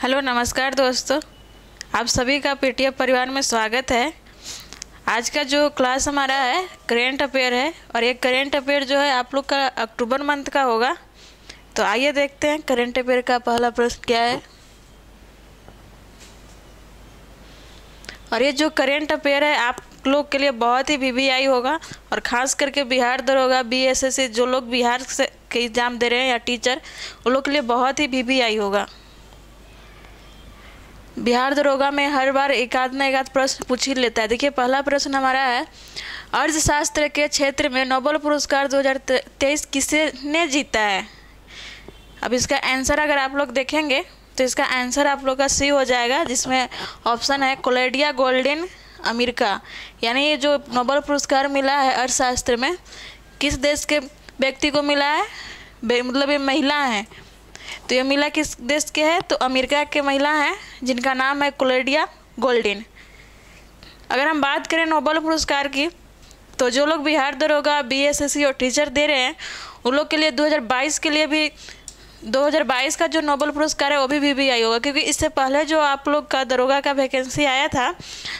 Hello नमस्कार दोस्तों, आप सभी का पीटीएफ परिवार में स्वागत है। आज का जो क्लास हमारा है करेंट अफेयर है और ये करेंट अफेयर जो है आप लोग का अक्टूबर मंथ का होगा। तो आइए देखते हैं करेंट अफेयर का पहला प्रश्न क्या है। और ये जो करेंट अफेयर है आप लोग के लिए बहुत ही वीवीआई होगा और ख़ास करके बिहार दरोगा बीएसएससी जो लोग बिहार से के एग्ज़ाम दे रहे हैं या टीचर उन लोग के लिए बहुत ही वीवीआई होगा। बिहार दरोगा में हर बार एक आध प्रश्न पूछ ही लेता है। देखिए पहला प्रश्न हमारा है, अर्थशास्त्र के क्षेत्र में नोबेल पुरस्कार 2023 किसने जीता है। अब इसका आंसर अगर आप लोग देखेंगे तो इसका आंसर आप लोग का सी हो जाएगा, जिसमें ऑप्शन है क्लॉडिया गोल्डिन अमेरिका। यानी ये जो नोबेल पुरस्कार मिला है अर्थशास्त्र में किस देश के व्यक्ति को मिला है, मतलब ये महिला हैं। तो ये मिला किस देश के है, तो अमेरिका के महिला हैं जिनका नाम है क्लॉडिया गोल्डिन। अगर हम बात करें नोबेल पुरस्कार की तो जो लोग बिहार दरोगा बीएसएससी और टीचर दे रहे हैं उन लोग के लिए 2022 के लिए भी 2022 का जो नोबेल पुरस्कार है वो भी वीवीआई होगा, क्योंकि इससे पहले जो आप लोग का दरोगा का वैकेंसी आया था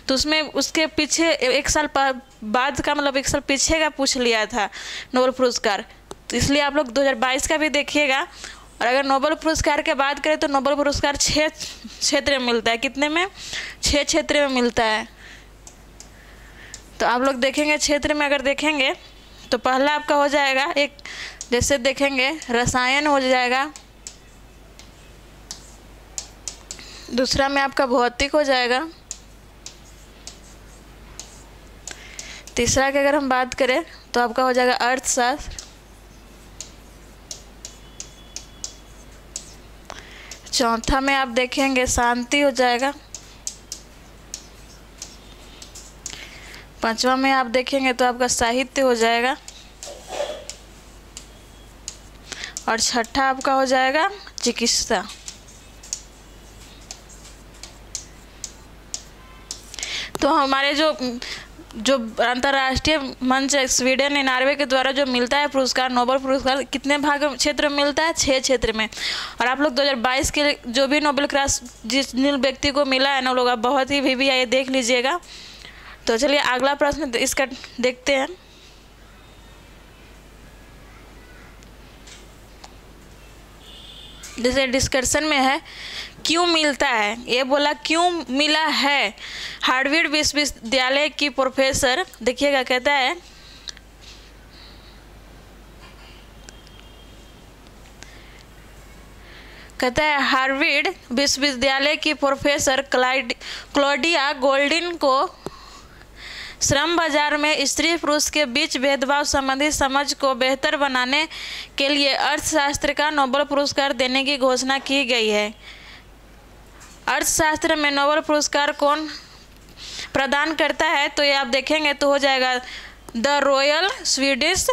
तो उसमें उसके पीछे एक साल बाद का मतलब एक साल पीछे का पूछ लिया था नोबेल पुरस्कार। तो इसलिए आप लोग 2022 का भी देखिएगा। और अगर नोबेल पुरस्कार के बात करें तो नोबेल पुरस्कार 6 क्षेत्र में मिलता है। कितने में? 6 क्षेत्र में मिलता है। तो आप लोग देखेंगे क्षेत्र में अगर देखेंगे तो पहला आपका हो जाएगा एक, जैसे देखेंगे रसायन हो जाएगा, दूसरा में आपका भौतिक हो जाएगा, तीसरा की अगर हम बात करें तो आपका हो जाएगा अर्थशास्त्र, चौथा में आप देखेंगे शांति हो जाएगा, पांचवा में आप देखेंगे तो आपका साहित्य हो जाएगा और छठा आपका हो जाएगा चिकित्सा। तो हमारे जो अंतर्राष्ट्रीय मंच स्वीडन या नॉर्वे के द्वारा जो मिलता है पुरस्कार नोबेल पुरस्कार कितने भाग क्षेत्र में मिलता है? 6 क्षेत्र में। और आप लोग 2022 के जो भी नोबेल क्रास जिस व्यक्ति को मिला है ना लोग आप बहुत ही वीवीआई देख लीजिएगा। तो चलिए अगला प्रश्न इसका देखते हैं। जैसे डिस्कशन में है क्यों मिलता है, ये बोला क्यों मिला है। हार्वर्ड विश्वविद्यालय की प्रोफेसर देखिएगा कहता है हार्वर्ड विश्वविद्यालय की प्रोफेसर क्लॉडिया गोल्डिन को श्रम बाजार में स्त्री पुरुष के बीच भेदभाव संबंधी समझ को बेहतर बनाने के लिए अर्थशास्त्र का नोबेल पुरस्कार देने की घोषणा की गई है। अर्थशास्त्र में नोबेल पुरस्कार कौन प्रदान करता है? तो ये आप देखेंगे तो हो जाएगा the royal Swedish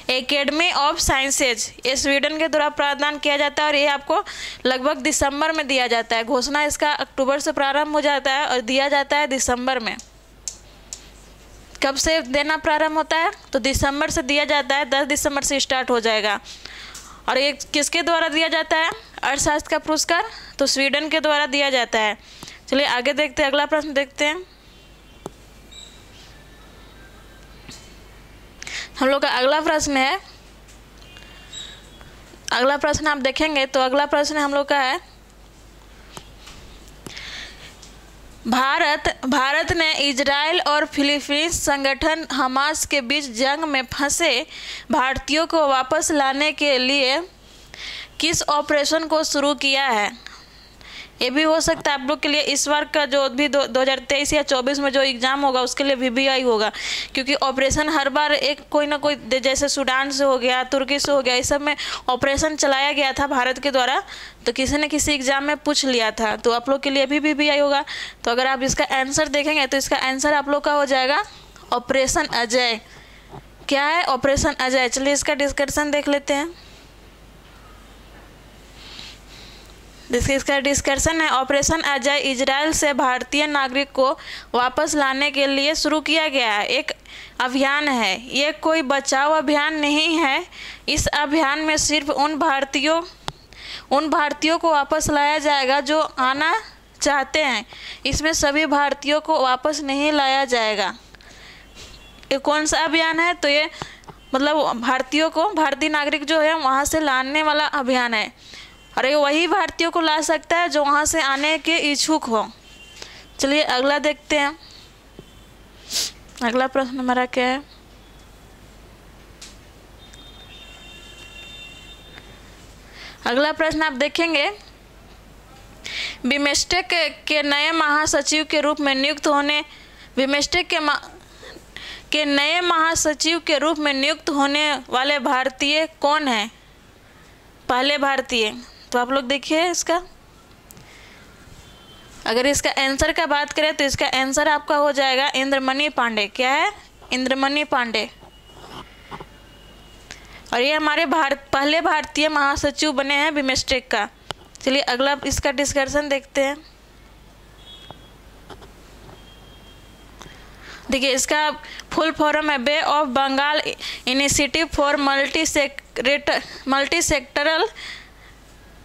academy of sciences. ये स्वीडन के द्वारा प्रदान किया जाता है और ये आपको लगभग दिसंबर में दिया जाता है। घोषणा इसका अक्टूबर से प्रारंभ हो जाता है और दिया जाता है दिसंबर में। कब से देना प्रारंभ होता है? तो दिसंबर से दिया जाता है, 10 दिसंबर से स्टार्ट हो जाएगा। और ये किसके द्वारा दिया जाता है अर्थशास्त्र का पुरस्कार? तो स्वीडन के द्वारा दिया जाता है। चलिए आगे देखते हैं, अगला प्रश्न देखते हैं। हम लोग का अगला प्रश्न है, अगला प्रश्न आप देखेंगे तो अगला प्रश्न हम लोग का है भारत ने इजराइल और फिलीपींस संगठन हमास के बीच जंग में फंसे भारतीयों को वापस लाने के लिए किस ऑपरेशन को शुरू किया है। ये भी हो सकता है आप लोग के लिए इस बार का जो भी 2023 या 24 में जो एग्ज़ाम होगा उसके लिए वीवीआई होगा, क्योंकि ऑपरेशन हर बार एक कोई ना कोई, जैसे सूडान से हो गया, तुर्की से हो गया, इस सब में ऑपरेशन चलाया गया था भारत के द्वारा। तो किसी न किसी एग्ज़ाम में पूछ लिया था, तो आप लोग के लिए भी वीवीआई होगा। तो अगर आप इसका आंसर देखेंगे तो इसका आंसर आप लोग का हो जाएगा ऑपरेशन अजय। क्या है? ऑपरेशन अजय। चलिए इसका डिस्कशन देख लेते हैं। इसका डिस्कशन है ऑपरेशन अजय इजराइल से भारतीय नागरिक को वापस लाने के लिए शुरू किया गया है एक अभियान है। ये कोई बचाव अभियान नहीं है। इस अभियान में सिर्फ उन भारतीयों को वापस लाया जाएगा जो आना चाहते हैं। इसमें सभी भारतीयों को वापस नहीं लाया जाएगा। ये कौन सा अभियान है? तो ये मतलब भारतीयों को, भारतीय नागरिक जो है वहाँ से लाने वाला अभियान है। और ये वही भारतीयों को ला सकता है जो वहाँ से आने के इच्छुक हो। चलिए अगला देखते हैं। अगला प्रश्न हमारा क्या है? अगला प्रश्न आप देखेंगे, बिमस्टेक के नए महासचिव के रूप में नियुक्त होने बिमस्टेक के नए महासचिव के रूप में नियुक्त होने वाले भारतीय कौन हैं? पहले भारतीय। तो आप लोग देखिए इसका, अगर इसका आंसर का बात करें तो इसका आंसर आपका हो जाएगा इंद्रमणि पांडे। क्या है? इंद्रमणि पांडे। और ये हमारे पहले भारतीय महासचिव बने हैं बिमस्टेक का। चलिए अगला इसका डिस्कशन देखते हैं। देखिए इसका फुल फॉर्म है Bay of Bengal initiative for multi sectoral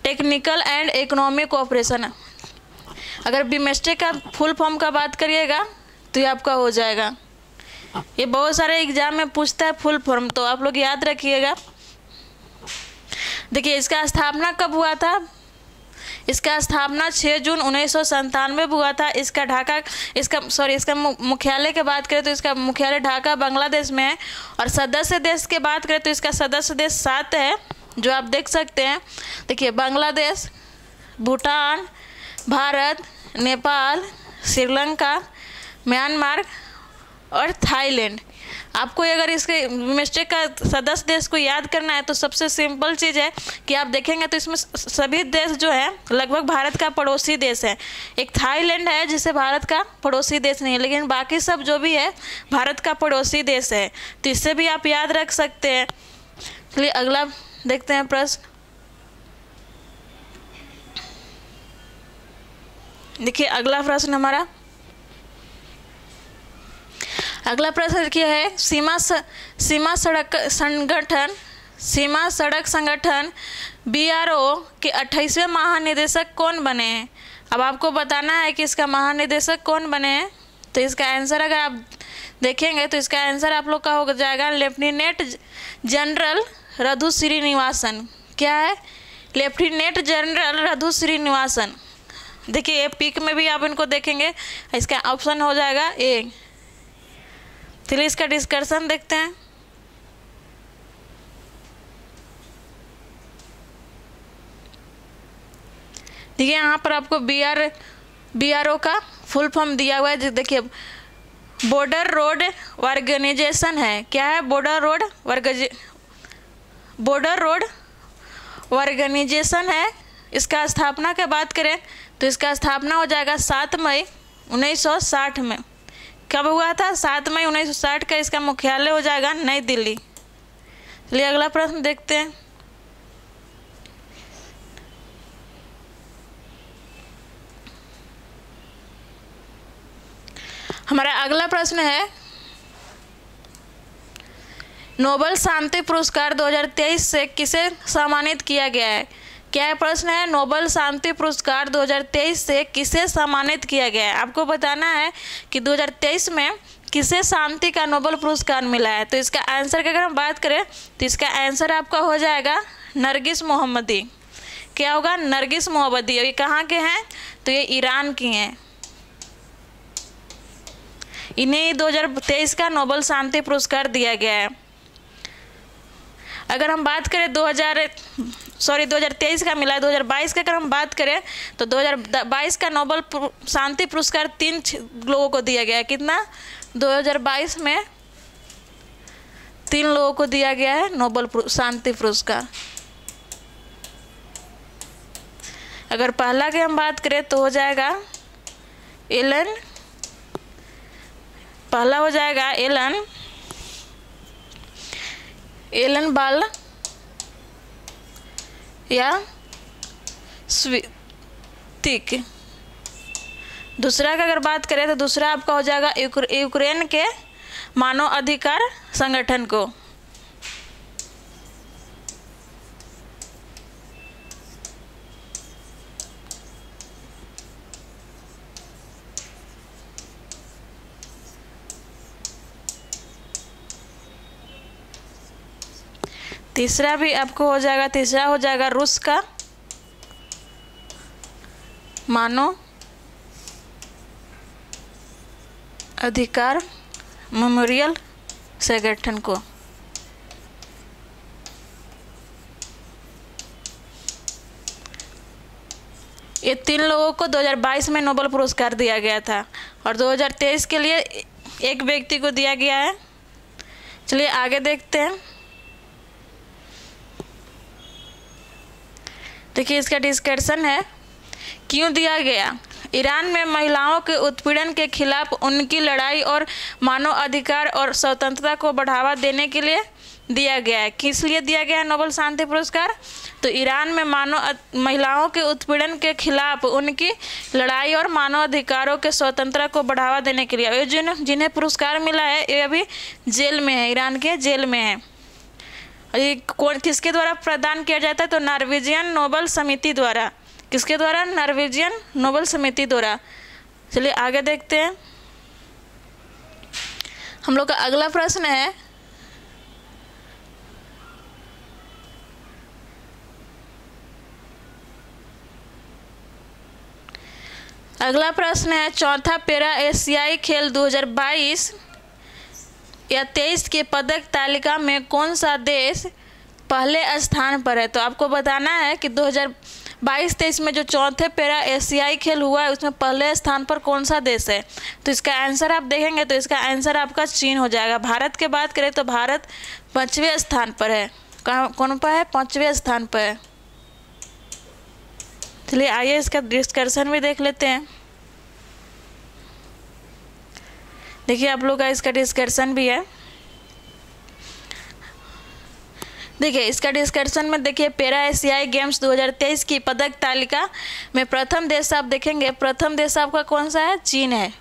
technical and economic cooperation. अगर बिमस्टेक का फुल फॉर्म का बात करिएगा तो ये आपका हो जाएगा। ये बहुत सारे एग्जाम में पूछता है फुल फॉर्म, तो आप लोग याद रखिएगा। देखिए इसका स्थापना कब हुआ था? इसका स्थापना 6 जून 1997 हुआ था। इसका मुख्यालय की बात करें तो इसका मुख्यालय ढाका बांग्लादेश में है। और सदस्य देश की बात करें तो इसका सदस्य देश 7 है, जो आप देख सकते हैं। देखिए बांग्लादेश, भूटान, भारत, नेपाल, श्रीलंका, म्यांमार और थाईलैंड। आपको अगर इसके बिमस्टेक का सदस्य देश को याद करना है तो सबसे सिंपल चीज़ है कि आप देखेंगे तो इसमें सभी देश जो है लगभग भारत का पड़ोसी देश है। एक थाईलैंड है जिसे भारत का पड़ोसी देश नहीं है, लेकिन बाकी सब जो भी है भारत का पड़ोसी देश है। तो इससे भी आप याद रख सकते हैं। चलिए अगला देखते हैं प्रश्न। देखिए अगला प्रश्न हमारा, अगला प्रश्न क्या है? सीमा सड़क संगठन BRO के 28वें महानिदेशक कौन बने हैं? अब आपको बताना है कि इसका महानिदेशक कौन बने हैं। तो इसका आंसर अगर आप देखेंगे तो इसका आंसर आप लोग का हो जाएगा लेफ्टिनेंट जनरल रघु श्रीनिवासन। क्या है? Lieutenant general Raghu Srinivasan. देखिए ये पिक में भी आप इनको देखेंगे, इसका ऑप्शन हो जाएगा ए। चलिए इसका डिस्कशन देखते हैं। देखिए यहाँ पर आपको BRO का फुल फॉर्म दिया हुआ है। देखिए बॉर्डर रोड ऑर्गेनाइजेशन है। क्या है? बॉर्डर रोड ऑर्गेनाइजेशन है। इसका स्थापना की बात करें तो इसका स्थापना हो जाएगा 7 मई 1960 में। कब हुआ था? 7 मई 1960 का इसका मुख्यालय हो जाएगा नई दिल्ली। चलिए अगला प्रश्न देखते हैं। हमारा अगला प्रश्न है, नोबेल शांति पुरस्कार 2023 से किसे सम्मानित किया गया है? क्या प्रश्न है? नोबेल शांति पुरस्कार 2023 से किसे सम्मानित किया गया है? आपको बताना है कि 2023 में किसे शांति का नोबेल पुरस्कार मिला है। तो इसका आंसर की अगर हम बात करें तो इसका आंसर आपका हो जाएगा नरगिस मोहम्मदी। क्या होगा? नरगिस मोहम्मदी। ये कहाँ के हैं? तो ये ईरान की हैं। इन्हें 2023 का नोबेल शांति पुरस्कार दिया गया है। अगर हम बात करें 2023 का मिला है, 2022 का अगर हम बात करें तो 2022 का नोबेल शांति पुरस्कार 3 लोगों को दिया गया है। कितना? 2022 में 3 लोगों को दिया गया है नोबेल शांति पुरस्कार। अगर पहला की हम बात करें तो हो जाएगा एलन, पहला हो जाएगा एलन बाल या स्वितिक। दूसरा का अगर बात करें तो दूसरा आपका हो जाएगा यूक्रेन के मानव अधिकार संगठन को। तीसरा भी आपको हो जाएगा, तीसरा हो जाएगा रूस का मानव अधिकार मेमोरियल संगठन को। ये 3 लोगों को 2022 में नोबेल पुरस्कार दिया गया था और 2023 के लिए एक व्यक्ति को दिया गया है। चलिए आगे देखते हैं। देखिए इसका डिस्कशन है, क्यों दिया गया। ईरान में महिलाओं के उत्पीड़न के खिलाफ उनकी लड़ाई और मानव अधिकार और स्वतंत्रता को बढ़ावा देने के लिए दिया गया है। किस लिए दिया गया है नोबेल शांति पुरस्कार? तो ईरान में महिलाओं के उत्पीड़न के खिलाफ उनकी लड़ाई और मानव अधिकारों के स्वतंत्रता को बढ़ावा देने के लिए। ये जिन्हें पुरस्कार मिला है ये अभी जेल में है, ईरान के जेल में है। ये किसके द्वारा प्रदान किया जाता है? तो नॉर्वेजियन नोबेल समिति द्वारा। किसके द्वारा? नॉर्वेजियन नोबेल समिति द्वारा। चलिए आगे देखते हैं। हम लोग का अगला प्रश्न है, अगला प्रश्न है, चौथा पैरा एशियाई खेल 2022 या 23 के पदक तालिका में कौन सा देश पहले स्थान पर है? तो आपको बताना है कि 2022-23 में जो चौथे पैरा एशियाई खेल हुआ है उसमें पहले स्थान पर कौन सा देश है। तो इसका आंसर आप देखेंगे तो इसका आंसर आपका चीन हो जाएगा। भारत की बात करें तो भारत 5वें स्थान पर है। कौन पर है? 5वें स्थान पर है। चलिए आइए इसका डिस्कशन भी देख लेते हैं। देखिए आप लोग का इसका डिस्कशन भी है। देखिए इसका डिस्कशन में देखिए पैरा एशियाई गेम्स 2023 की पदक तालिका में प्रथम देश आप देखेंगे, प्रथम देश आपका कौन सा है? चीन है।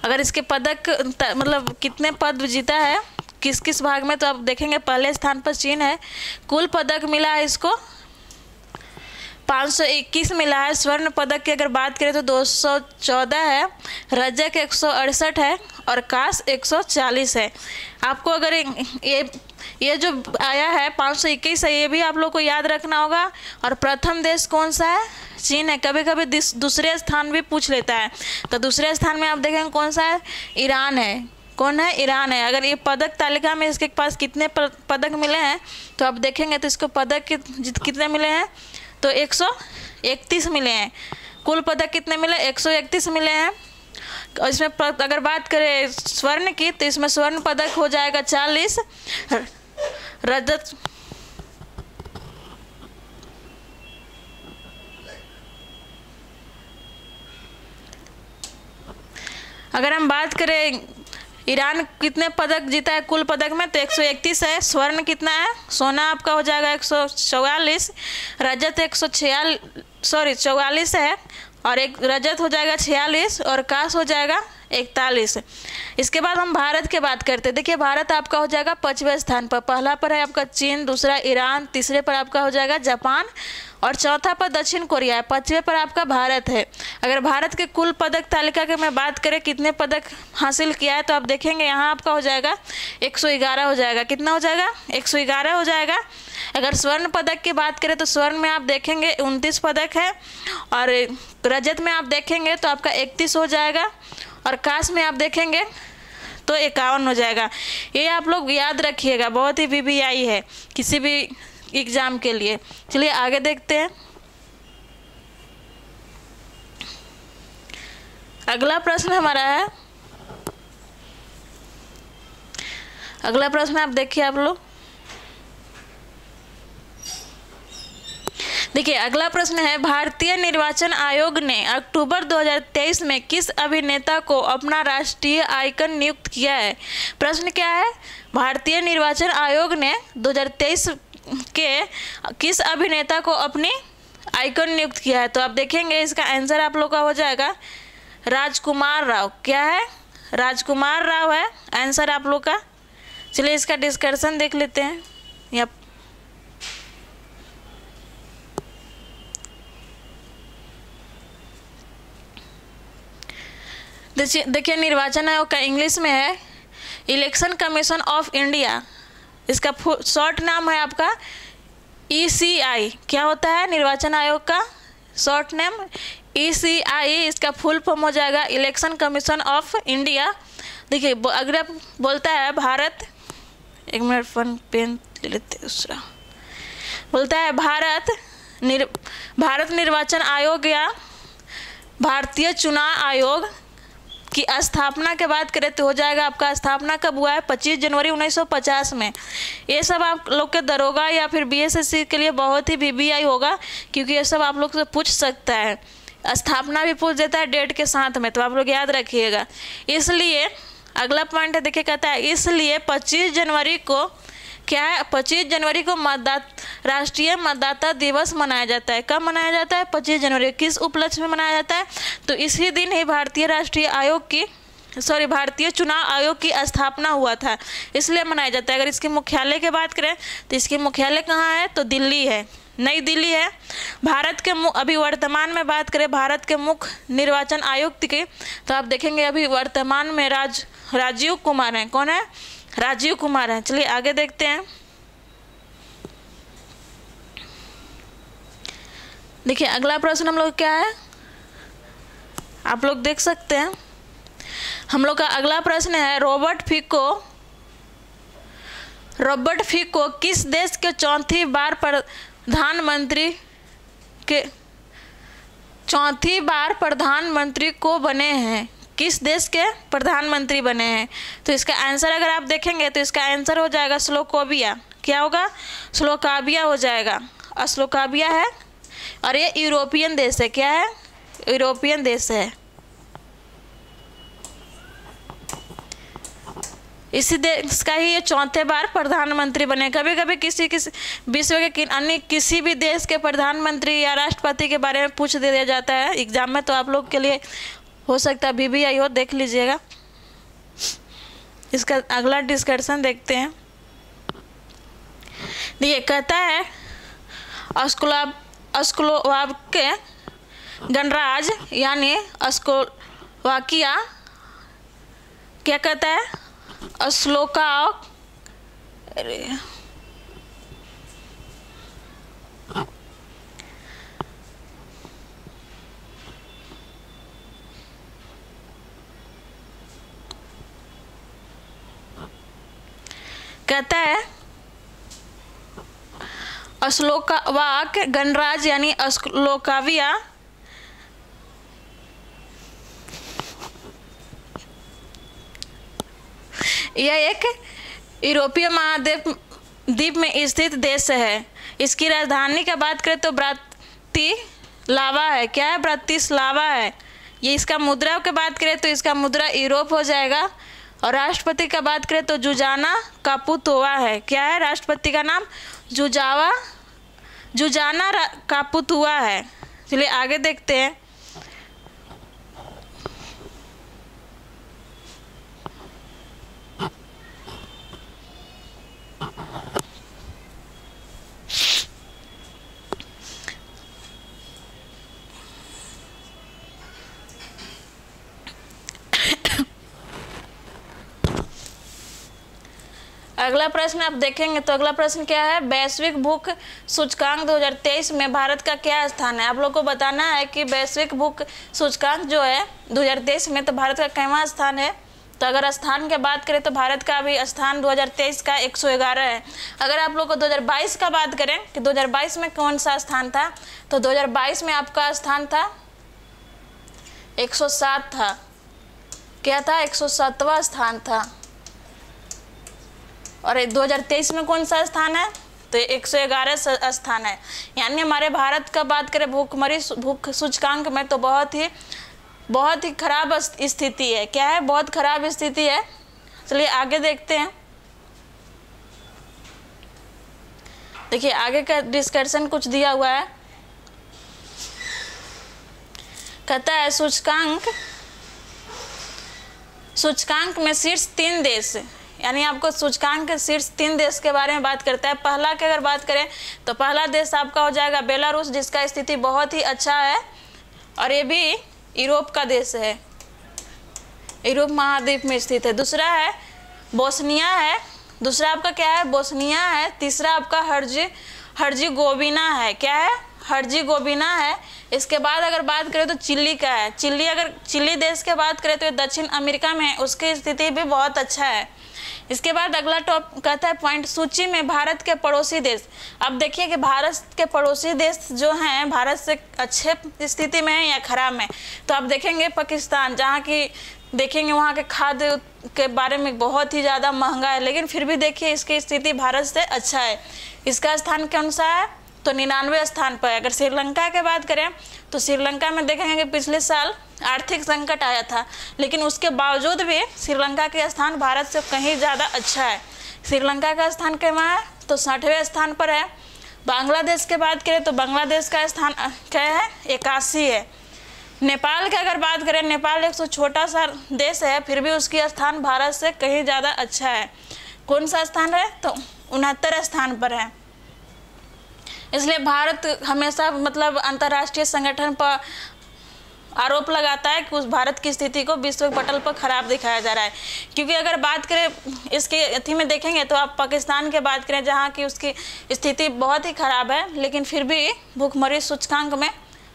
अगर इसके पदक मतलब कितने पद जीता है किस किस भाग में, तो आप देखेंगे पहले स्थान पर चीन है। कुल पदक मिला है इसको 521 मिला है। स्वर्ण पदक की अगर बात करें तो 214 है, रजक 168 है और कांस्य 140 है। आपको अगर ये जो आया है 521 है, ये भी आप लोग को याद रखना होगा। और प्रथम देश कौन सा है? चीन है। कभी कभी दूसरे स्थान भी पूछ लेता है, तो दूसरे स्थान में आप देखेंगे कौन सा है? ईरान है। कौन है? ईरान है। अगर ये पदक तालिका में इसके पास कितने पदक मिले हैं तो आप देखेंगे तो इसको पदक कितने मिले हैं? तो 131 मिले हैं। कुल पदक कितने मिले? 131 मिले हैं। और इसमें अगर बात करें स्वर्ण की तो इसमें स्वर्ण पदक हो जाएगा 40, रजत अगर हम बात करें ईरान कितने पदक जीता है कुल पदक में, तो 131 है। स्वर्ण कितना है? सोना आपका हो जाएगा 144, रजत 144 है और एक रजत हो जाएगा 46 और कांस्य हो जाएगा 41। इसके बाद हम भारत की बात करते हैं। देखिए भारत आपका हो जाएगा 5वें स्थान पर। पहला पर है आपका चीन, दूसरा ईरान, तीसरे पर आपका हो जाएगा जापान और चौथा पर दक्षिण कोरिया है। 5वें पर आपका भारत है। अगर भारत के कुल पदक तालिका की मैं बात करें कितने पदक हासिल किया है, तो आप देखेंगे यहाँ आपका हो जाएगा 111 हो जाएगा। कितना हो जाएगा? 111 हो जाएगा। अगर स्वर्ण पदक की बात करें तो स्वर्ण में आप देखेंगे 29 पदक है और रजत में आप देखेंगे तो आपका 31 हो जाएगा और कांस्य में आप देखेंगे तो 51 हो जाएगा। ये आप लोग याद रखिएगा, बहुत ही VVI है किसी भी एग्जाम के लिए। चलिए आगे देखते हैं। अगला प्रश्न हमारा है, अगला प्रश्न आप देखिए आप लोग। देखिए अगला प्रश्न है, भारतीय निर्वाचन आयोग ने अक्टूबर 2023 में किस अभिनेता को अपना राष्ट्रीय आइकन नियुक्त किया है? प्रश्न क्या है? भारतीय निर्वाचन आयोग ने 2023 के किस अभिनेता को अपनी आइकन नियुक्त किया है? तो आप देखेंगे इसका आंसर आप लोग का हो जाएगा राजकुमार राव। क्या है? राजकुमार राव है आंसर आप लोग का। चलिए इसका डिस्कशन देख लेते हैं। या देखिए निर्वाचन आयोग का इंग्लिश में है इलेक्शन कमीशन ऑफ इंडिया। इसका शॉर्ट नाम है आपका ECI। क्या होता है निर्वाचन आयोग का शॉर्ट नेम? ECI। इसका फुल फॉर्म हो जाएगा इलेक्शन कमीशन ऑफ इंडिया। देखिए अगर आप बोलता है भारत, एक मिनट पेन ले लेते दूसरा, बोलता है भारत निर्वाचन आयोग या भारतीय चुनाव आयोग की स्थापना के बात करें तो हो जाएगा आपका, स्थापना कब हुआ है? 25 जनवरी 1950 में। ये सब आप लोग के दरोगा या फिर BSSC के लिए बहुत ही VBI होगा, क्योंकि ये सब आप लोग से पूछ सकता है। स्थापना भी पूछ देता है डेट के साथ में, तो आप लोग याद रखिएगा। इसलिए अगला पॉइंट है, देखिए कहता है इसलिए 25 जनवरी को क्या है? 25 जनवरी को राष्ट्रीय मतदाता दिवस मनाया जाता है। कब मनाया जाता है? 25 जनवरी। किस उपलक्ष्य में मनाया जाता है? तो इसी दिन ही भारतीय चुनाव आयोग की स्थापना हुआ था, इसलिए मनाया जाता है। अगर इसके मुख्यालय की बात करें तो इसकी मुख्यालय कहाँ है? तो दिल्ली है, नई दिल्ली है। भारत के अभी वर्तमान में बात करें भारत के मुख्य निर्वाचन आयुक्त की, तो आप देखेंगे अभी वर्तमान में राजीव कुमार हैं। कौन है? राजीव कुमार हैं। चलिए आगे देखते हैं। देखिए अगला प्रश्न हम लोग क्या है, आप लोग देख सकते हैं। हम लोग का अगला प्रश्न है रॉबर्ट फिको किस देश के चौथी बार प्रधानमंत्री को बने हैं? किस देश के प्रधानमंत्री बने हैं? तो इसका आंसर अगर आप देखेंगे तो इसका आंसर हो जाएगा स्लोवाकिया। क्या होगा? स्लोवाकिया हो जाएगा। स्लोवाकिया है और ये यूरोपियन देश है। क्या है? यूरोपियन देश है। इसी देश का ही ये चौथे बार प्रधानमंत्री बने। कभी कभी किसी विश्व के अन्य किसी भी देश के प्रधानमंत्री या राष्ट्रपति के बारे में पूछ दिया जाता है एग्जाम में, तो आप लोग के लिए हो सकता है VBI हो, देख लीजिएगा। इसका अगला डिस्कशन देखते हैं। ये कहता है स्लोवाकिया गणराज्य यानी स्लोवाकिया, क्या कहता है? कहता है स्लोवाक गणराज्य यानी स्लोवाकिया यह एक यूरोपीय महाद्वीप में स्थित देश है। इसकी राजधानी की बात करें तो ब्रातिस्लावा है। क्या है? ब्रातिस्लावा है। ये इसका मुद्रा की बात करें तो इसका मुद्रा यूरोप हो जाएगा। और राष्ट्रपति का बात करें तो जुजाना कापुतोवा है। क्या है राष्ट्रपति का नाम? जुजाना कापुतोवा है। चलिए आगे देखते हैं। अगला प्रश्न आप देखेंगे तो अगला प्रश्न क्या है? वैश्विक भूख सूचकांक 2023 में भारत का क्या स्थान है? आप लोग को बताना है कि वैश्विक भूख सूचकांक जो है 2023 में तो भारत का कैवां स्थान है। तो अगर स्थान की बात करें तो भारत का अभी स्थान 2023 का 111 है। अगर आप लोग को 2022 का बात करें कि 2022 में कौन सा स्थान था, तो 2022 में आपका स्थान था 107 था। क्या था? 107वां स्थान था। और 2023 में कौन सा स्थान है? तो 111 स्थान है। यानी हमारे भारत का बात करें भूख सूचकांक में तो बहुत ही खराब स्थिति है। क्या है? बहुत खराब स्थिति है। चलिए आगे देखते हैं। देखिए आगे का डिस्कशन कुछ दिया हुआ है। कहता है सूचकांक में शीर्ष 3 देश, यानी आपको सूचकांक के शीर्ष 3 देश के बारे में बात करता है। पहला की अगर बात करें तो पहला देश आपका हो जाएगा बेलारूस, जिसका स्थिति बहुत ही अच्छा है और ये भी यूरोप का देश है, यूरोप महाद्वीप में स्थित है। दूसरा है बोस्निया है, दूसरा आपका क्या है, बोस्निया है। तीसरा आपका हर्जिगोविना है। क्या है, हर्जिगोविना है। इसके बाद अगर बात करें तो चिली का है। अगर चिली देश के बात करें तो ये दक्षिण अमेरिका में है, उसकी स्थिति भी बहुत अच्छा है। इसके बाद अगला टॉप कहता है पॉइंट, सूची में भारत के पड़ोसी देश। अब देखिए कि भारत के पड़ोसी देश जो हैं भारत से अच्छे स्थिति में है या खराब में। तो आप देखेंगे पाकिस्तान, जहाँ की देखेंगे वहाँ के खाद्य के बारे में बहुत ही ज़्यादा महंगा है, लेकिन फिर भी देखिए इसकी स्थिति भारत से अच्छा है। इसका स्थान कौन सा है, तो 99वें स्थान पर है। अगर श्रीलंका की बात करें तो श्रीलंका में देखेंगे कि पिछले साल आर्थिक संकट आया था, लेकिन उसके बावजूद भी श्रीलंका का स्थान भारत से कहीं ज़्यादा अच्छा है। श्रीलंका का स्थान कहाँ है, तो 60वें स्थान पर है। बांग्लादेश की बात करें तो बांग्लादेश का स्थान क्या है, 81 है। नेपाल की अगर बात करें, नेपाल एक सौ छोटा सा देश है, फिर भी उसकी स्थान भारत से कहीं ज़्यादा अच्छा है। कौन सा स्थान है, तो 69 स्थान पर है। इसलिए भारत हमेशा मतलब अंतर्राष्ट्रीय संगठन पर आरोप लगाता है कि उस भारत की स्थिति को विश्व पटल पर खराब दिखाया जा रहा है। क्योंकि अगर बात करें इसके अथी में देखेंगे तो आप पाकिस्तान की बात करें, जहाँ की उसकी स्थिति बहुत ही खराब है, लेकिन फिर भी भूखमरी सूचकांक में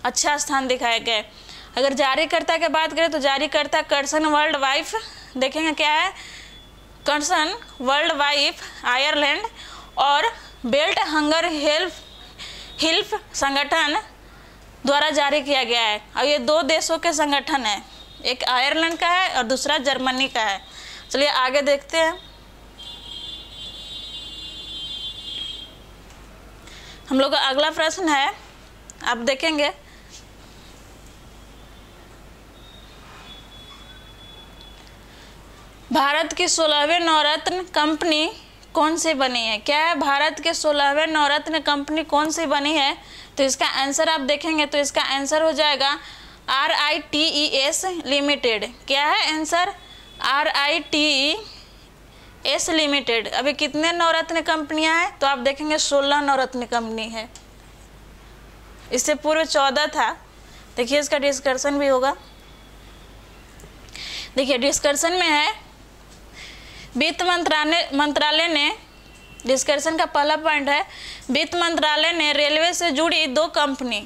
अच्छा स्थान दिखाया गया है। अगर जारीकर्ता की बात करें तो जारीकर्ता कर्सन वर्ल्ड वाइफ देखेंगे क्या है, कर्सन वर्ल्ड वाइफ आयरलैंड और बेल्ट हंगर हिल्फ संगठन द्वारा जारी किया गया है। और ये 2 देशों के संगठन है, एक आयरलैंड का है और दूसरा जर्मनी का है। चलिए आगे देखते हैं। हम लोग का अगला प्रश्न है, आप देखेंगे भारत की 16वें नवरत्न कंपनी कौन सी बनी है। क्या है, भारत के 16वें नवरत्न कंपनी कौन सी बनी है, तो इसका आंसर आप देखेंगे तो इसका आंसर हो जाएगा RITES लिमिटेड। क्या है आंसर, RITES लिमिटेड। अभी कितने नवरत्न कंपनियां हैं, तो आप देखेंगे 16 नवरत्न कंपनी है। इससे पूर्व 14 था। देखिए इसका डिस्कशन भी होगा। देखिए डिस्कशन में है, वित्त मंत्रालय ने, डिस्कशन का पहला पॉइंट है, वित्त मंत्रालय ने रेलवे से जुड़ी 2 कंपनी,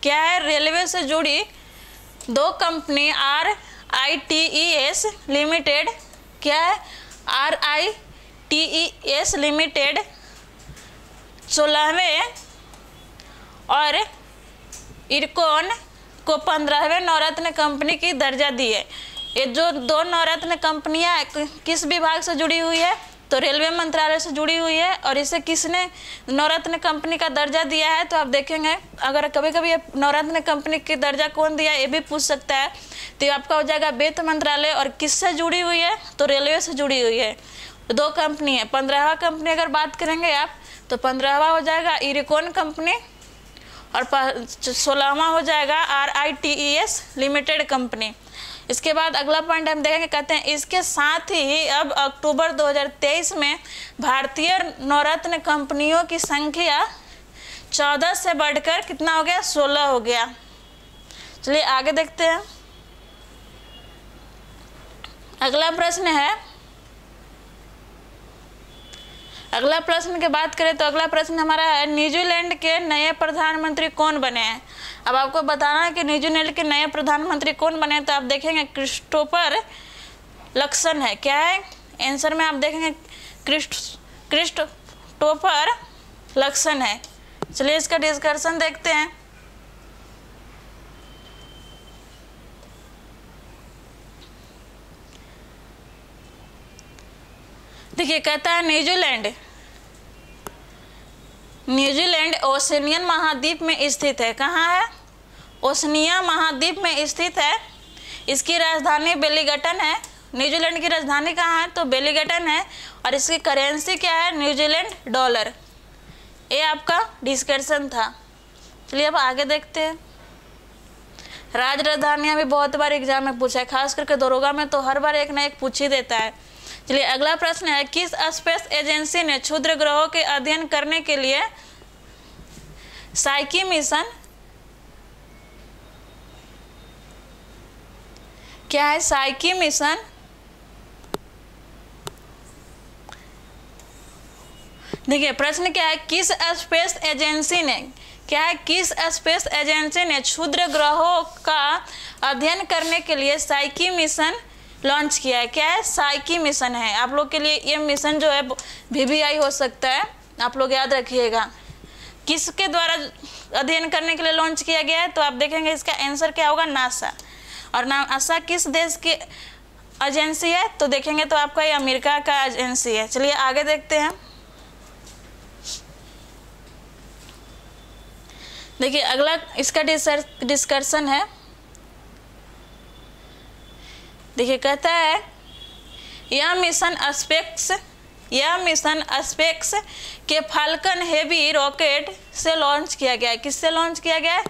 क्या है, रेलवे से जुड़ी 2 कंपनी RITES लिमिटेड, क्या है, RITES लिमिटेड 16वें और इरकॉन को 15वें नवरत्न कंपनी की दर्जा दी है। ये जो 2 नवरत्न कंपनियां किस विभाग से जुड़ी हुई है, तो रेलवे मंत्रालय से जुड़ी हुई है। और इसे किसने नवरत्न कंपनी का दर्जा दिया है, तो आप देखेंगे अगर कभी कभी नवरत्न कंपनी की दर्जा कौन दिया ये भी पूछ सकता है, तो आपका हो जाएगा वित्त मंत्रालय। और किससे जुड़ी हुई है, तो रेलवे से जुड़ी हुई है। 2 कंपनी है। 15वां कंपनी अगर बात करेंगे आप, तो 15वां हो जाएगा इरकॉन कंपनी और 16वां हो जाएगा RITES लिमिटेड कंपनी। इसके बाद अगला पॉइंट हम देखेंगे, कहते हैं इसके साथ ही अब अक्टूबर 2023 में भारतीय नवरत्न कंपनियों की संख्या 14 से बढ़कर कितना हो गया, 16 हो गया। चलिए आगे देखते हैं। अगला प्रश्न है, अगला प्रश्न की बात करें तो अगला प्रश्न हमारा है, न्यूजीलैंड के नए प्रधानमंत्री कौन बने हैं। अब आपको बताना है कि न्यूजीलैंड के नए प्रधानमंत्री कौन बने, तो आप देखेंगे क्रिस्टोफर लक्सन है। क्या है आंसर में, आप देखेंगे क्रिस्टोफर लक्सन है। चलिए इसका डिस्कशन देखते हैं। देखिए कहता है न्यूजीलैंड ओशनियन महाद्वीप में स्थित है। कहाँ है, ओशनिया महाद्वीप में स्थित है। इसकी राजधानी वेलिंगटन है। न्यूजीलैंड की राजधानी कहाँ है, तो वेलिंगटन है। और इसकी करेंसी क्या है, न्यूजीलैंड डॉलर। ये आपका डिस्कशन था। चलिए अब आगे देखते हैं। राजधानियाँ भी बहुत बार एग्जाम में पूछा है, खास करके दरोगा में तो हर बार एक ना एक पूछ ही देता है। चलिए अगला प्रश्न है, किस स्पेस एजेंसी ने क्षुद्र ग्रहों के अध्ययन करने के लिए साइकी मिशन, क्या है साइकी मिशन देखिए प्रश्न क्या है, किस स्पेस एजेंसी ने, क्या है, किस स्पेस एजेंसी ने क्षुद्र ग्रहों का अध्ययन करने के लिए साइकी मिशन लॉन्च किया है? क्या है? साइकी मिशन है। आप लोग के लिए ये मिशन जो है VVI हो सकता है, आप लोग याद रखिएगा। किसके द्वारा अध्ययन करने के लिए लॉन्च किया गया है? तो आप देखेंगे इसका आंसर क्या होगा, नासा। और नासा किस देश की एजेंसी है? तो देखेंगे तो आपका ये अमेरिका का एजेंसी है। चलिए आगे देखते हैं। देखिए अगला इसका डिस्कशन है। देखिए कहता है यह मिशन स्पेस के फाल्कन हेवी रॉकेट से लॉन्च किया गया है। किससे लॉन्च किया गया है?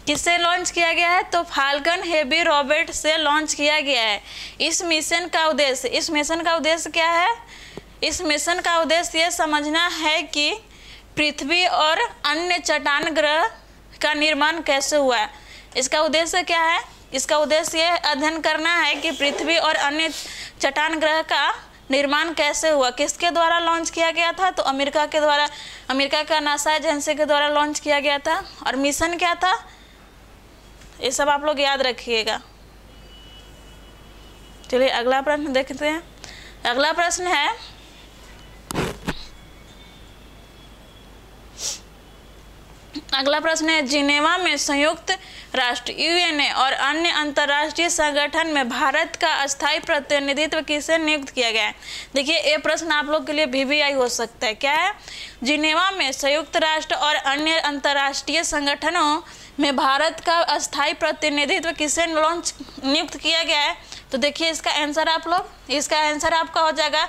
किससे लॉन्च किया गया है? तो फाल्कन हेवी रॉकेट से लॉन्च किया गया है। इस मिशन का उद्देश्य क्या है? इस मिशन का उद्देश्य ये समझना है कि पृथ्वी और अन्य चट्टान ग्रह का निर्माण कैसे हुआ है। इसका उद्देश्य क्या है? इसका उद्देश्य ये अध्ययन करना है कि पृथ्वी और अन्य चट्टान ग्रह का निर्माण कैसे हुआ। किसके द्वारा लॉन्च किया गया था? तो अमेरिका के द्वारा, अमेरिका का नासा एजेंसी के द्वारा लॉन्च किया गया था। और मिशन क्या था, ये सब आप लोग याद रखिएगा। चलिए अगला प्रश्न देखते हैं। अगला प्रश्न है, जिनेवा में संयुक्त राष्ट्र यूएनए और अन्य अंतर्राष्ट्रीय संगठन में भारत का अस्थायी प्रतिनिधित्व किसे नियुक्त किया गया है? देखिए ये प्रश्न आप लोग के लिए VVI हो सकता है। क्या है? जिनेवा में संयुक्त राष्ट्र और अन्य अंतर्राष्ट्रीय संगठनों में भारत का अस्थायी प्रतिनिधित्व किसे नियुक्त किया गया है? तो देखिए इसका आंसर आपका हो जाएगा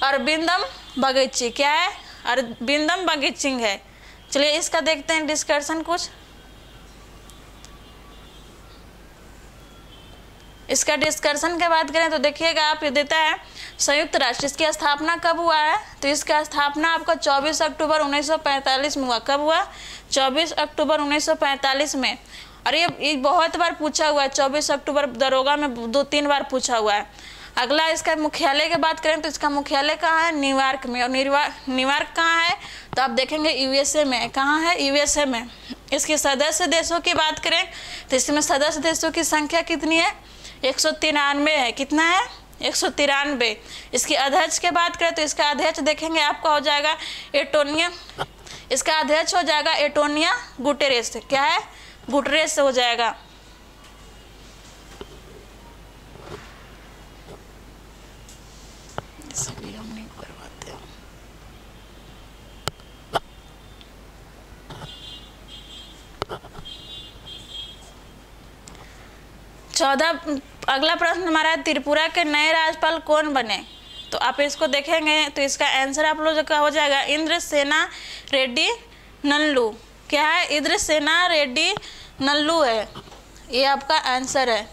अरविंदम बगीची। क्या है? अरविंदम बगीची है। चलिए इसका देखते हैं डिस्कशन कुछ। इसका डिस्कशन के बात करें तो देखिएगा आप, ये देता है संयुक्त राष्ट्र, इसकी स्थापना कब हुआ है? तो इसका स्थापना आपका 24 अक्टूबर 1945 में हुआ। कब हुआ? 24 अक्टूबर 1945 में। और ये बहुत बार पूछा हुआ है, 24 अक्टूबर दरोगा में 2-3 बार पूछा हुआ है। अगला इसका मुख्यालय की बात करें तो इसका मुख्यालय कहाँ है? न्यूयॉर्क में। और न्यूयॉर्क कहाँ है? तो आप देखेंगे USA में। कहाँ है? USA में। इसके सदस्य देशों की बात करें तो इसमें सदस्य देशों की संख्या कितनी है? 193 है। कितना है? 193। इसकी अध्यक्ष की बात करें तो इसका अध्यक्ष देखेंगे आपका हो जाएगा एंटोनियो, इसका अध्यक्ष हो जाएगा एंटोनियो गुटेरेस। क्या है? गुटेरेस हो जाएगा। सभी हम नहीं करवाते हैं। 14 अगला प्रश्न हमारा है, त्रिपुरा के नए राज्यपाल कौन बने? तो आप इसको देखेंगे तो इसका आंसर आप लोग का हो जाएगा इंद्रसेना रेड्डी नल्लू। क्या है? इंद्रसेना रेड्डी नल्लू है, ये आपका आंसर है।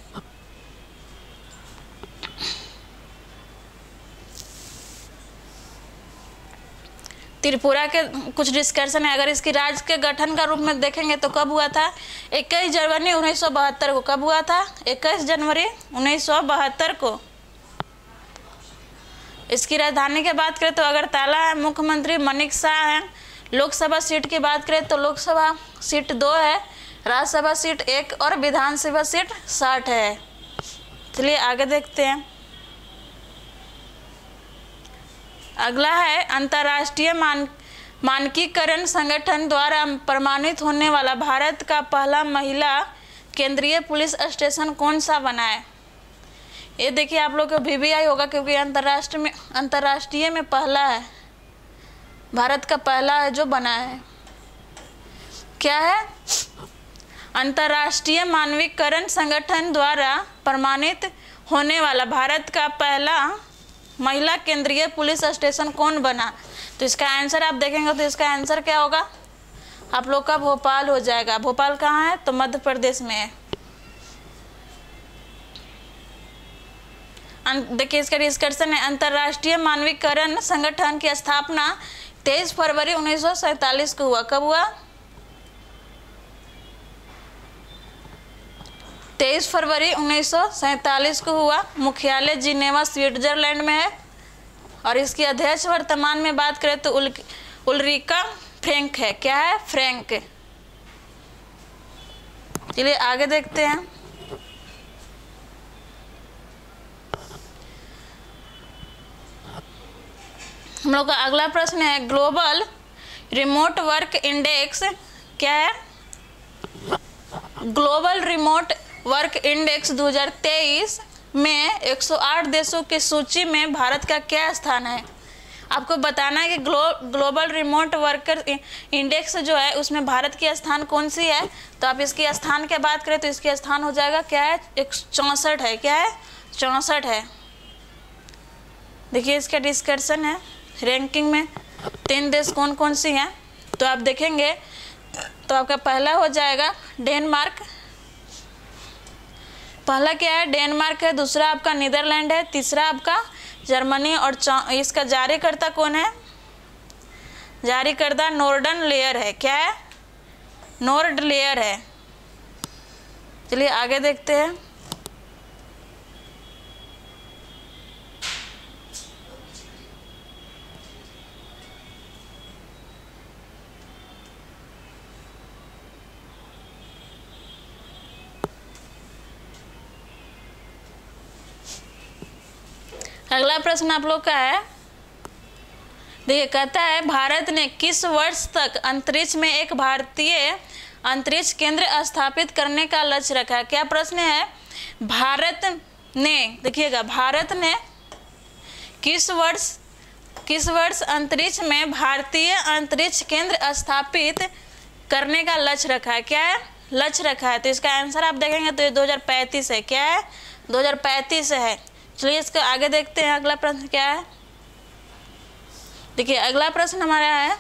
त्रिपुरा के कुछ डिस्कशन है। अगर इसकी राज्य के गठन का रूप में देखेंगे तो कब हुआ था? 21 जनवरी 1972 को। कब हुआ था? 21 जनवरी 1972 को। इसकी राजधानी की बात करें तो अगरतला है। मुख्यमंत्री मनिक शाह है। लोकसभा सीट की बात करें तो लोकसभा सीट 2 है, राज्यसभा सीट 1 और विधानसभा सीट 60 है। चलिए आगे देखते हैं। अगला है, अंतर्राष्ट्रीय मानकीकरण संगठन द्वारा प्रमाणित होने वाला भारत का पहला महिला केंद्रीय पुलिस स्टेशन कौन सा बना है? ये देखिए आप लोग को VVI होगा क्योंकि अंतर्राष्ट्रीय में पहला है, भारत का पहला है जो बना है। क्या है? अंतर्राष्ट्रीय मानकीकरण संगठन द्वारा प्रमाणित होने वाला भारत का पहला महिला केंद्रीय पुलिस स्टेशन कौन बना? तो इसका आंसर आप देखेंगे तो इसका आंसर क्या होगा आप लोग का? भोपाल हो जाएगा। भोपाल कहाँ है? तो मध्य प्रदेश में है। देखिए इसका डिस्कशन है, अंतर्राष्ट्रीय मानकीकरण संगठन की स्थापना 23 फरवरी 1947 को हुआ। कब हुआ? 23 फरवरी 1947 को हुआ। मुख्यालय जिनेवा स्विट्जरलैंड में है और इसकी अध्यक्ष वर्तमान में बात करें तो उल्रिका फ्रैंक है। क्या है? फ्रैंक। चलिए आगे देखते हैं। हम लोग का अगला प्रश्न है ग्लोबल रिमोट वर्क इंडेक्स। क्या है? ग्लोबल रिमोट वर्क इंडेक्स 2023 में 108 देशों की सूची में भारत का क्या स्थान है? आपको बताना है कि ग्लोबल रिमोट वर्कर इंडेक्स जो है उसमें भारत की स्थान कौन सी है। तो आप इसकी स्थान की बात करें तो इसकी स्थान हो जाएगा क्या है? 64 है। क्या है? 64 है। देखिए इसका डिस्कशन है। रैंकिंग में 3 देश कौन कौन सी हैं तो आप देखेंगे तो आपका पहला हो जाएगा डेनमार्क। पहला क्या है? डेनमार्क है। दूसरा आपका नीदरलैंड है। तीसरा आपका जर्मनी और इसका जारीकर्ता कौन है? जारीकर्ता नॉर्डर्न लेयर है। क्या है? नॉर्ड लेयर है। चलिए आगे देखते हैं। अगला प्रश्न आप लोग का है, देखिए कहता है भारत ने किस वर्ष तक अंतरिक्ष में एक भारतीय अंतरिक्ष केंद्र स्थापित करने का लक्ष्य रखा है? क्या प्रश्न है? भारत ने, देखिएगा, भारत ने किस वर्ष अंतरिक्ष में भारतीय अंतरिक्ष केंद्र स्थापित करने का लक्ष्य रखा है? क्या है? लक्ष्य रखा है। तो इसका आंसर आप देखेंगे तो ये 2035 है। क्या है? 2035 है। चलिए इसको आगे देखते हैं। अगला प्रश्न क्या है? देखिए अगला प्रश्न हमारा है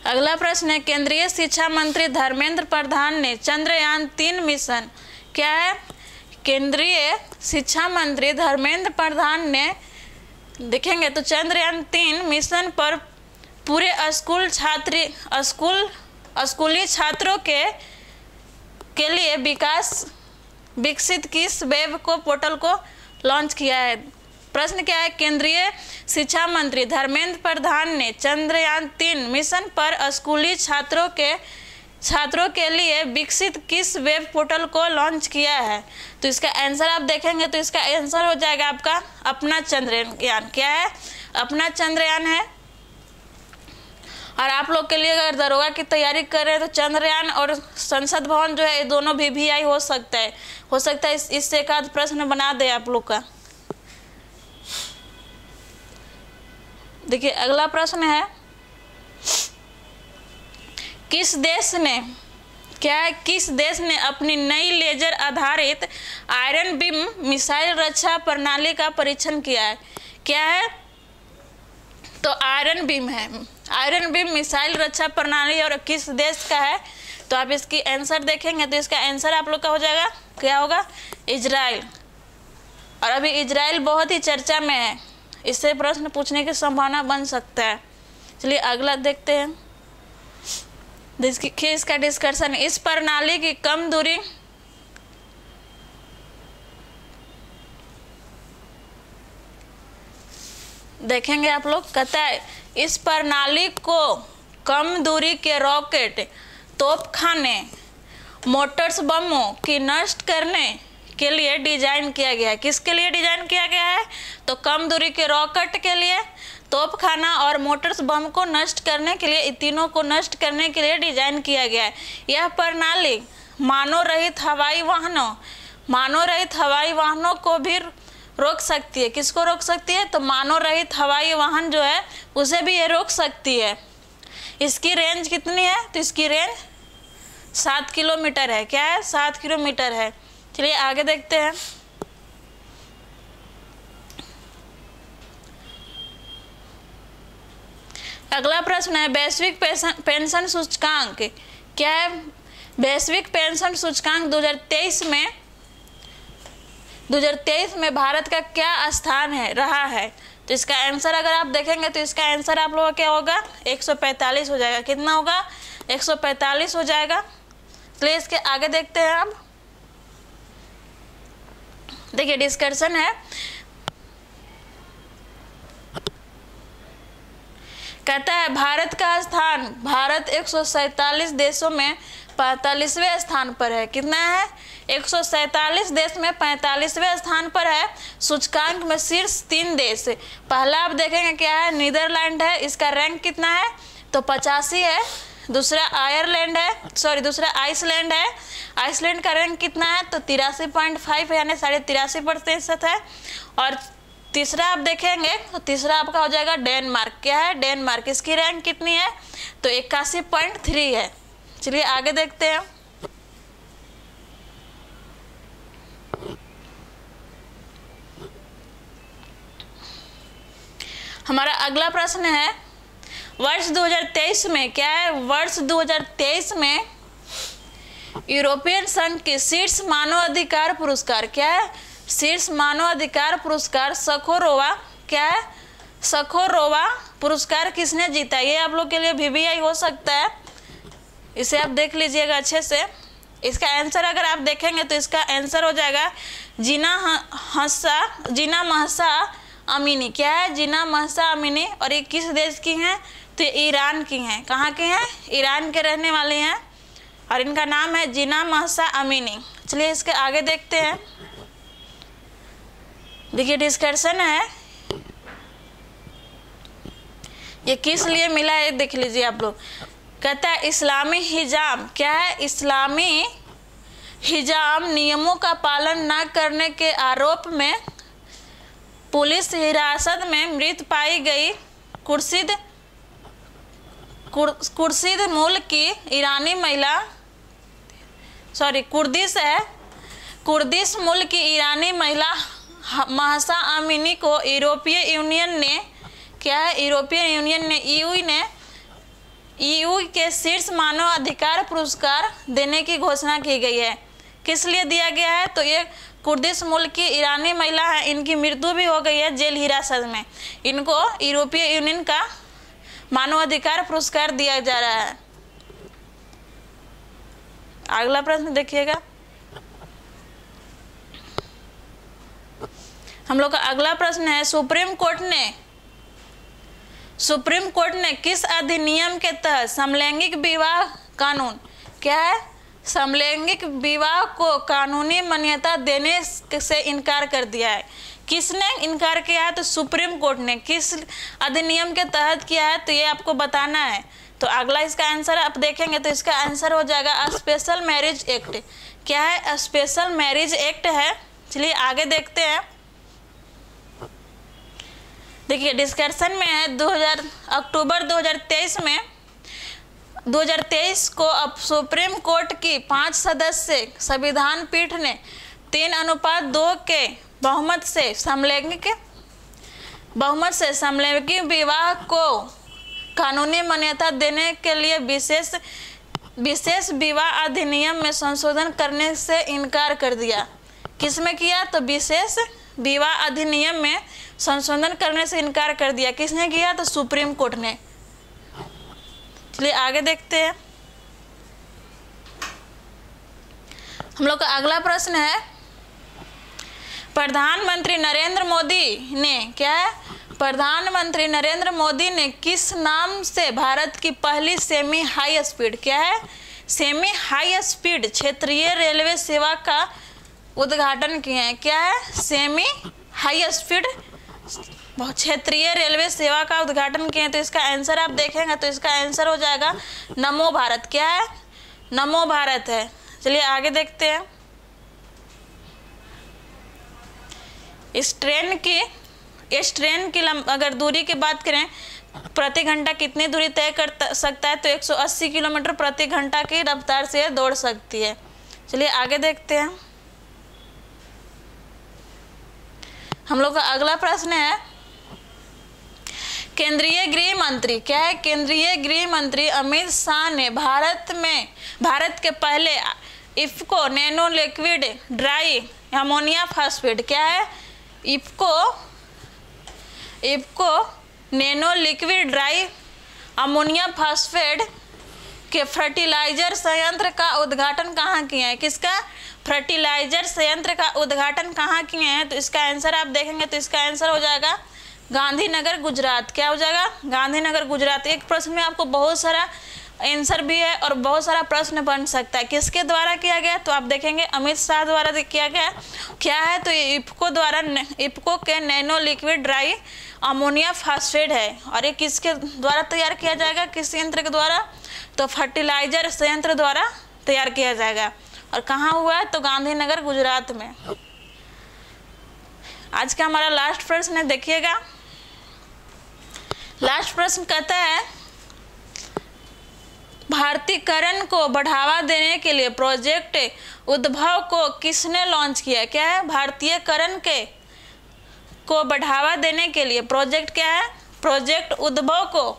अगला प्रश्न है केंद्रीय शिक्षा मंत्री धर्मेंद्र प्रधान ने चंद्रयान-3 मिशन, क्या है? केंद्रीय शिक्षा मंत्री धर्मेंद्र प्रधान ने देखेंगे तो चंद्रयान-3 मिशन पर पूरे स्कूली छात्रों के लिए विकसित किस वेब को पोर्टल को लॉन्च किया है? प्रश्न क्या है? केंद्रीय शिक्षा मंत्री धर्मेंद्र प्रधान ने चंद्रयान-3 मिशन पर स्कूली छात्रों के लिए विकसित किस वेब पोर्टल को लॉन्च किया है? तो इसका आंसर आप देखेंगे तो इसका आंसर हो जाएगा आपका अपना चंद्रयान। क्या है? अपना चंद्रयान है। और आप लोग के लिए अगर दरोगा की तैयारी कर रहे हैं तो चंद्रयान और संसद भवन जो है ये दोनों VVI हो सकता है। इससे एक आध प्रश्न बना दे आप लोग का। देखिए अगला प्रश्न है किस देश ने अपनी नई लेजर आधारित आयरन बीम मिसाइल रक्षा प्रणाली का परीक्षण किया है? क्या है? तो आयरन बीम है। आयरन बीम मिसाइल रक्षा प्रणाली और किस देश का है? तो आप इसकी आंसर देखेंगे तो इसका आंसर आप लोग का हो जाएगा, क्या होगा? इजराइल। और अभी इजराइल बहुत ही चर्चा में है, इससे प्रश्न पूछने की संभावना बन सकता है। चलिए अगला देखते हैं। देखिए इसका डिस्कशन, इस प्रणाली की कम दूरी देखेंगे आप लोग। कहता है इस प्रणाली को कम दूरी के रॉकेट, तोपखाने, मोटर्स, बमों की नष्ट करने के लिए डिजाइन किया गया है। किसके लिए डिजाइन किया गया है? तो कम दूरी के रॉकेट के लिए, तोपखाना और मोटर्स बम को नष्ट करने के लिए, इन तीनों को नष्ट करने के लिए डिजाइन किया गया है। यह प्रणाली मानव रहित हवाई वाहनों को भी रोक सकती है। किसको रोक सकती है? तो मानव रहित हवाई वाहन जो है उसे भी ये रोक सकती है। इसकी रेंज कितनी है? तो इसकी रेंज 7 किलोमीटर है। क्या है? 7 किलोमीटर है। चलिए आगे देखते हैं। अगला प्रश्न है वैश्विक पेंशन सूचकांक, क्या है? वैश्विक पेंशन सूचकांक 2023 में भारत का क्या स्थान है रहा है? तो इसका आंसर अगर आप देखेंगे तो इसका आंसर आप लोगों का क्या होगा, 145 हो जाएगा। कितना होगा, 145 हो जाएगा। चलिए इसके आगे देखते हैं। अब देखिए डिस्कशन है, कहता है भारत का स्थान, भारत 147 देशों में 45वें स्थान पर है। कितना है, 147 देश में 45वें स्थान पर है। सूचकांक में शीर्ष 3 देश, पहला आप देखेंगे क्या है, नीदरलैंड है, इसका रैंक कितना है तो 85 है। दूसरा आयरलैंड है, सॉरी दूसरा आइसलैंड है, आइसलैंड का रैंक कितना है तो 83.5 यानी 83.5% है। और तीसरा आप देखेंगे तो तीसरा आपका हो जाएगा डेनमार्क। क्या है, डेनमार्क, इसकी रैंक कितनी है तो 81.3 है। चलिए आगे देखते हैं। हमारा अगला प्रश्न है, वर्ष 2023 में क्या है, वर्ष 2023 में यूरोपियन संघ के शीर्ष मानवाधिकार पुरस्कार क्या है, शीर्ष मानवाधिकार पुरस्कार सखोरोवा, क्या है, सखोरोवा पुरस्कार किसने जीता। ये आप लोग के लिए VVI हो सकता है, इसे आप देख लीजिएगा अच्छे से। इसका आंसर अगर आप देखेंगे तो इसका आंसर हो जाएगा जीना महसा अमीनी। क्या है, जीना महसा अमीनी। और ये किस देश की हैं तो ये ईरान की हैं। कहाँ के हैं, ईरान के रहने वाले हैं और इनका नाम है जीना महसा अमीनी। चलिए इसके आगे देखते हैं। देखिए डिस्कशन है, ये किस लिए मिला है देख लीजिए आप लोग। कहता है इस्लामी हिजाम, क्या है, इस्लामी हिजाम नियमों का पालन न करने के आरोप में पुलिस हिरासत में मृत पाई गई कुर्दिश मूल की ईरानी महिला, सॉरी कुर्दिश है, कुर्दिश मूल की ईरानी महिला महसा अमीनी को यूरोपीय यूनियन ने, क्या है, यूरोपीय यूनियन ने EU के शीर्ष मानव अधिकार पुरस्कार देने की घोषणा की गई है। किस लिए दिया गया है तो ये कुर्दिश मूल की ईरानी महिला है, इनकी मृत्यु भी हो गई है जेल हिरासत में, इनको यूरोपीय यूनियन का मानवाधिकार पुरस्कार दिया जा रहा है। अगला प्रश्न देखिएगा। हम लोग का अगला प्रश्न है, सुप्रीम कोर्ट ने किस अधिनियम के तहत समलैंगिक विवाह कानून, क्या है, समलैंगिक विवाह को कानूनी मान्यता देने से इनकार कर दिया है। किसने इनकार किया है तो सुप्रीम कोर्ट ने। किस अधिनियम के तहत किया है तो ये आपको बताना है। तो अगला इसका आंसर आप देखेंगे तो इसका आंसर हो जाएगा स्पेशल मैरिज एक्ट। क्या है, स्पेशल मैरिज एक्ट है। चलिए आगे देखते हैं। देखिए डिस्कशन में है, अक्टूबर 2023 को अब सुप्रीम कोर्ट की 5 सदस्य संविधान पीठ ने 3:2 के बहुमत से समलैंगिक विवाह को कानूनी मान्यता देने के लिए विशेष विवाह अधिनियम में संशोधन करने से इनकार कर दिया। किसमें किया तो विशेष विवाह अधिनियम में संशोधन करने से इनकार कर दिया। किसने किया तो सुप्रीम कोर्ट ने। चलिए आगे देखते हैं। हम लोग का अगला प्रश्न है, प्रधानमंत्री नरेंद्र मोदी ने, क्या है, प्रधानमंत्री नरेंद्र मोदी ने किस नाम से भारत की पहली सेमी हाई स्पीड, क्या है, सेमी हाई स्पीड क्षेत्रीय रेलवे सेवा का उद्घाटन किए हैं। क्या है, सेमी हाई स्पीड क्षेत्रीय रेलवे सेवा का उद्घाटन किए हैं। तो इसका आंसर आप देखेंगे तो इसका आंसर हो जाएगा नमो भारत। क्या है, नमो भारत है। चलिए आगे देखते हैं। इस ट्रेन की अगर दूरी की बात करें, प्रति घंटा कितनी दूरी तय कर सकता है तो 180 किलोमीटर प्रति घंटा की रफ्तार से दौड़ सकती है। चलिए आगे देखते हैं। हम लोग का अगला प्रश्न है, केंद्रीय गृह मंत्री, क्या है, केंद्रीय गृह मंत्री अमित शाह ने भारत के पहले IFFCO nano liquid dry ammonia phosphate, क्या है, IFFCO IFFCO nano liquid dry ammonia phosphate के फर्टिलाइजर संयंत्र का उद्घाटन कहाँ किए हैं? किसका? फर्टिलाइजर संयंत्र का उद्घाटन कहाँ किए हैं? तो इसका आंसर आप देखेंगे तो इसका आंसर हो जाएगा गांधीनगर गुजरात। क्या हो जाएगा? गांधीनगर गुजरात। एक प्रश्न में आपको बहुत सारा आंसर भी है और बहुत सारा प्रश्न बन सकता है। किसके द्वारा किया गया? तो आप देखेंगे अमित शाह द्वारा किया गया। क्या है? तो ये इफको द्वारा, इफको के nano liquid dry ammonia phosphate है। और ये किसके द्वारा तैयार किया जाएगा? किस यंत्र के द्वारा? तो फर्टिलाइजर संयंत्र द्वारा तैयार किया जाएगा। और कहाँ हुआ है? तो गांधीनगर गुजरात में। आज का हमारा लास्ट प्रश्न है, देखिएगा। लास्ट प्रश्न कहता है भारतीयकरण को बढ़ावा देने के लिए प्रोजेक्ट उद्भव को किसने लॉन्च किया? क्या है? भारतीयकरण को बढ़ावा देने के लिए प्रोजेक्ट क्या है? प्रोजेक्ट उद्भव को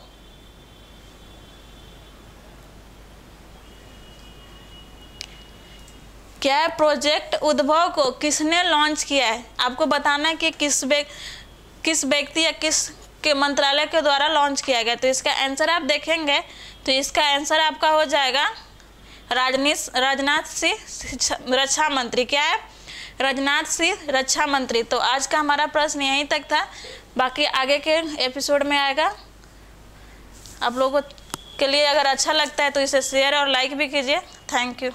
क्या है? प्रोजेक्ट उद्भव को किसने लॉन्च किया है? आपको बताना है कि किस व्यक्ति या किस के मंत्रालय के द्वारा लॉन्च किया गया। तो इसका आंसर आप देखेंगे तो इसका आंसर आपका हो जाएगा राजनाथ सिंह रक्षा मंत्री। क्या है? राजनाथ सिंह रक्षा मंत्री। तो आज का हमारा प्रश्न यहीं तक था, बाकी आगे के एपिसोड में आएगा। आप लोगों के लिए अगर अच्छा लगता है तो इसे शेयर और लाइक भी कीजिए। Thank you.